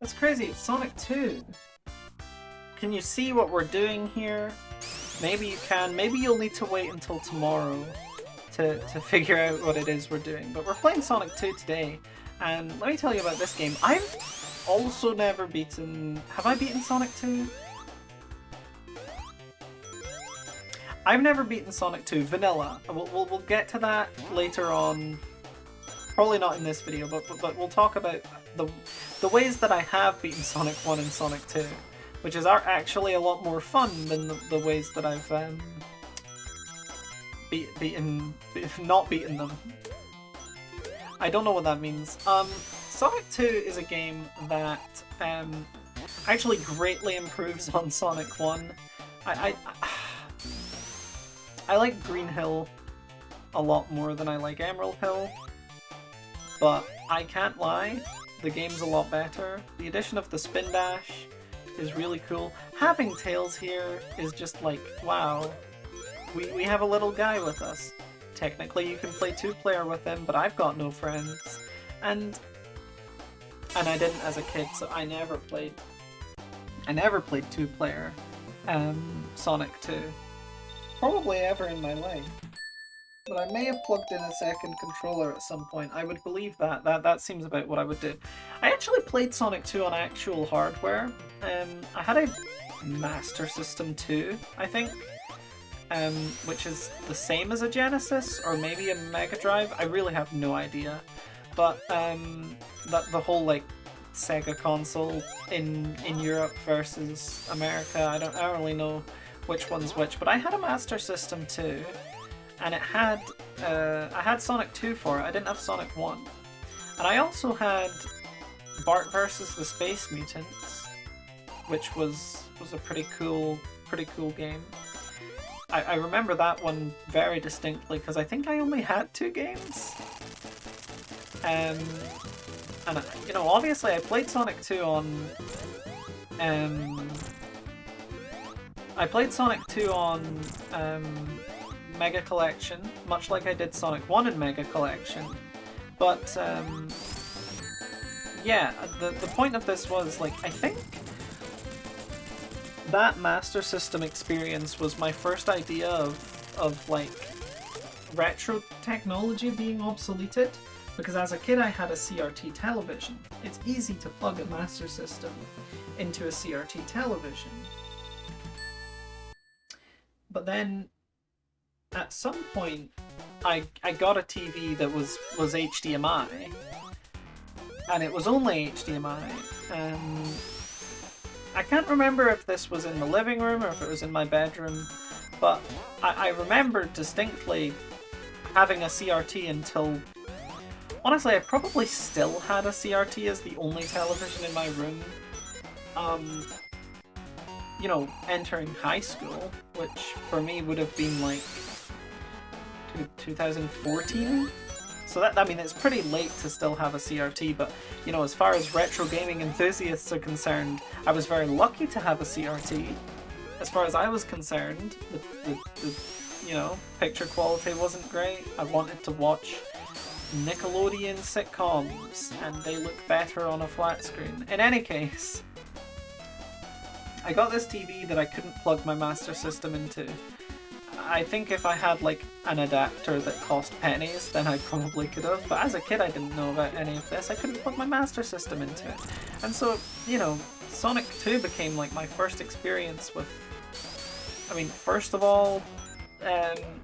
That's crazy, it's Sonic 2. Can you see what we're doing here? Maybe you can, maybe you'll need to wait until tomorrow to figure out what it is we're doing. But we're playing Sonic 2 today, and let me tell you about this game. I've also never beaten... Have I beaten Sonic 2? I've never beaten Sonic 2 Vanilla. We'll get to that later on. Probably not in this video, but we'll talk about the ways that I have beaten Sonic 1 and Sonic 2, which is actually a lot more fun than the ways that I've not beaten them. I don't know what that means. Sonic 2 is a game that actually greatly improves on Sonic 1. I like Green Hill a lot more than I like Emerald Hill, but I can't lie, the game's a lot better. The addition of the Spin Dash is really cool. Having Tails here is just like, wow, we have a little guy with us. Technically you can play 2-player with him, but I've got no friends. And I didn't as a kid, so I never played 2-player Sonic 2. Probably ever in my life. But I may have plugged in a second controller at some point. I would believe that. That seems about what I would do. I actually played Sonic 2 on actual hardware. I had a Master System 2, I think. Which is the same as a Genesis, or maybe a Mega Drive. I really have no idea. But the whole like Sega console in Europe versus America, I don't really know which one's which, but I had a Master System 2, and it had I had Sonic 2 for it. I didn't have Sonic 1, and I also had Bart versus the Space Mutants, which was a pretty cool game. I remember that one very distinctly because I think I only had 2 games, and you know, obviously I played Sonic 2 on I played Sonic 2 on Mega Collection, much like I did Sonic 1 in Mega Collection. But yeah, the point of this was, like, I think that Master System experience was my first idea of like retro technology being obsoleted. Because as a kid I had a CRT television. It's easy to plug a Master System into a CRT television. But then, at some point, I got a TV that was HDMI, and it was only HDMI. I can't remember if this was in the living room or if it was in my bedroom, but I remember distinctly having a CRT until... Honestly, I probably still had a CRT as the only television in my room. You know, entering high school, which for me would have been like 2014. So that, I mean, it's pretty late to still have a CRT, but you know, as far as retro gaming enthusiasts are concerned, I was very lucky to have a CRT. As far as I was concerned, the you know, picture quality wasn't great. I wanted to watch Nickelodeon sitcoms, and they look better on a flat screen. In any case, I got this TV that I couldn't plug my Master System into. I think if I had like an adapter that cost pennies, then I probably could have, but as a kid I didn't know about any of this. I couldn't plug my Master System into it. And so, you know, Sonic 2 became like my first experience with, I mean, first of all,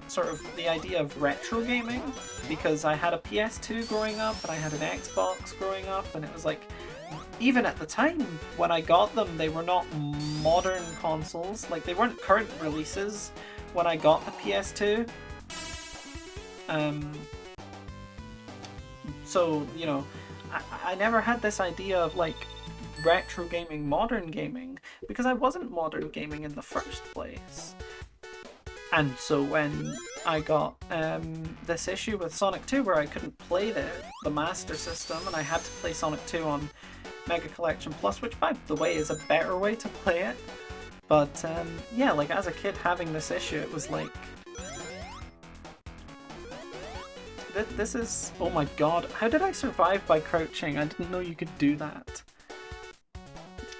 sort of the idea of retro gaming, because I had a PS2 growing up and I had an Xbox growing up, and it was like, even at the time when I got them, they were not modern consoles. Like, they weren't current releases when I got the PS2. So, you know, I never had this idea of like retro gaming, modern gaming, because I wasn't modern gaming in the first place. And so when I got this issue with Sonic 2 where I couldn't play the Master System, and I had to play Sonic 2 on Mega Collection Plus, which by the way is a better way to play it. But yeah, like as a kid having this issue, it was like, this is, oh my god, how did I survive by crouching? I didn't know you could do that.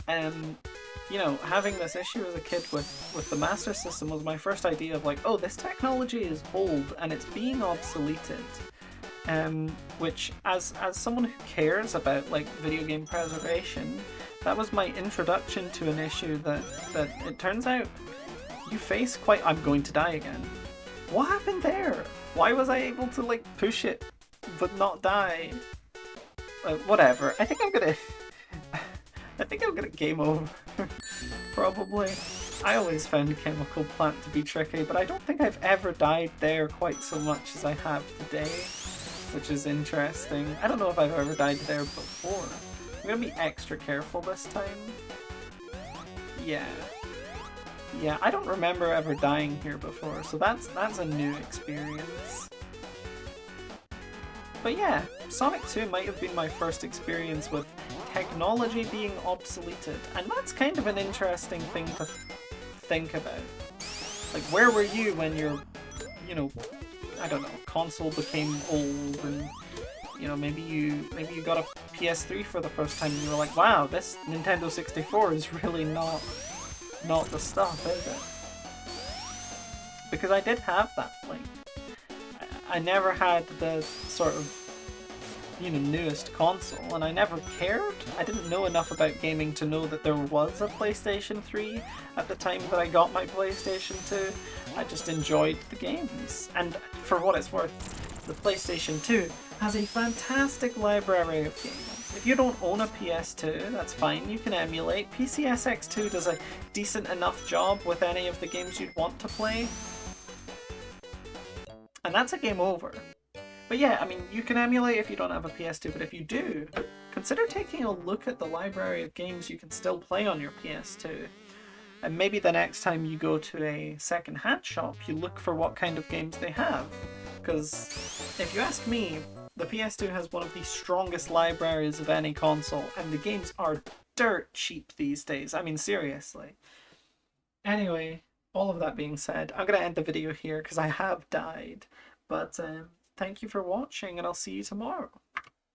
You know, having this issue as a kid with the Master System was my first idea of like, oh, this technology is old and it's being obsoleted. Which, as someone who cares about like video game preservation, that was my introduction to an issue that it turns out you face quite. I'm going to die again. What happened there? Why was I able to like push it but not die? Whatever. I think I'm gonna. I think I'm gonna game over. Probably. I always found Chemical Plant to be tricky, but I don't think I've ever died there quite so much as I have today, which is interesting. I don't know if I've ever died there before. I'm gonna be extra careful this time. Yeah. Yeah, I don't remember ever dying here before, so that's a new experience. But yeah, Sonic 2 might have been my first experience with technology being obsoleted, and that's kind of an interesting thing to think about. Like, where were you when your, you know, I don't know, console became old, and you know, maybe you got a PS3 for the first time and you were like, wow, this Nintendo 64 is really not the stuff, is it? Because I did have that, like, I never had the sort of, you know, newest console, and I never cared. I didn't know enough about gaming to know that there was a PlayStation 3 at the time that I got my PlayStation 2. I just enjoyed the games, and for what it's worth, the PlayStation 2 has a fantastic library of games. If you don't own a PS2, that's fine, you can emulate. PCSX2 does a decent enough job with any of the games you'd want to play. And that's a game over. But yeah, I mean, you can emulate if you don't have a PS2, but if you do, consider taking a look at the library of games you can still play on your PS2. And maybe the next time you go to a second-hand shop, you look for what kind of games they have. Because if you ask me, the PS2 has one of the strongest libraries of any console, and the games are dirt cheap these days. I mean, seriously. Anyway, all of that being said, I'm going to end the video here because I have died. But thank you for watching, and I'll see you tomorrow.